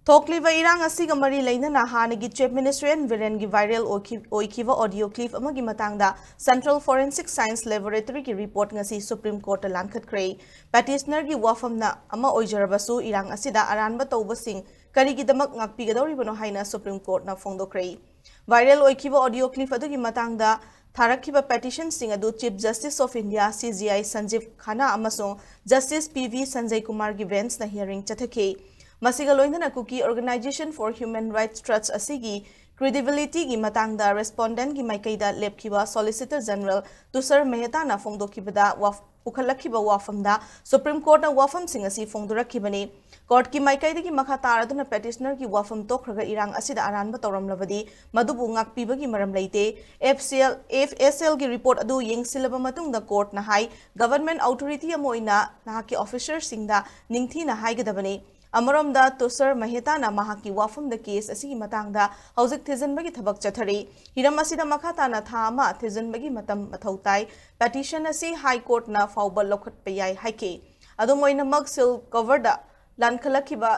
Thokliva irang asiga mari lainana hanagi Chief Minister Viren gi viral oikiva audio clip amagi matangda Central Forensic Science Laboratory ki report ngasi Supreme Court Lankhatkhre petitioner gi wafamna ama oijarabasu irang asida aranba tawbasing karigidamak ngakpigadoribano haina Supreme Court na fongdokre viral oikiva audio clip adugi matangda Tharakiba petition sing adu Chief Justice of India CJI Sanjeev Khanna amasong Justice PV Sanjay Kumar gi bench na hearing chathake Masiga loinana Cookie Organization for Human Rights Trust asigi credibility gi matangda respondent gi maikaida lepkiba Solicitor General Tushar Mehta na fongdokibada ukhalakhiba wafamda Supreme Court na wafam sing asi fongdorakibani court ki maikaida gi makha taraduna petitioner gi wafam tokraga irang asida aranba tawramlabadi madubu ngakpiba gi maram leite FSL gi report adu yengsilaba matungda court na hai government authority amoina nahaki officer singda ningthi na haigadabani Amaramda Tushar Mehta na mahaki wafam the case asigi matangda hauzik thijanbagi thabak chathari hiram asida makhata na thama thijanbagi matam mathautai petition asi high court na fawba lokhatpa yai haike adumoina magsil coverda lankhalakhiba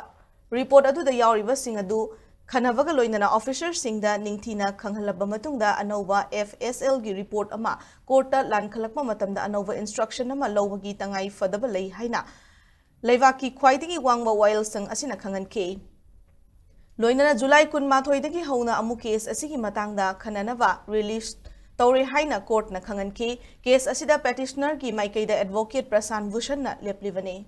report adu da yauriba sing adu khanabaga loinana officer singda ningthina khanghalaba matungda anova FSL gi report ama court ta lankhalakma matamda anova instruction ama lawagi tangai fadaba lei haina Leivaki Kwaidigi Wangba Wild Sang Asina Kanganke. Loinana July Kun Mathoidagi Hona Amu case Asigi Matangda Kananava released Tauri Haina Court na Kanganke, case Asida petitioner ki Maikaida advocate Prasan Bhushan na Leplivane.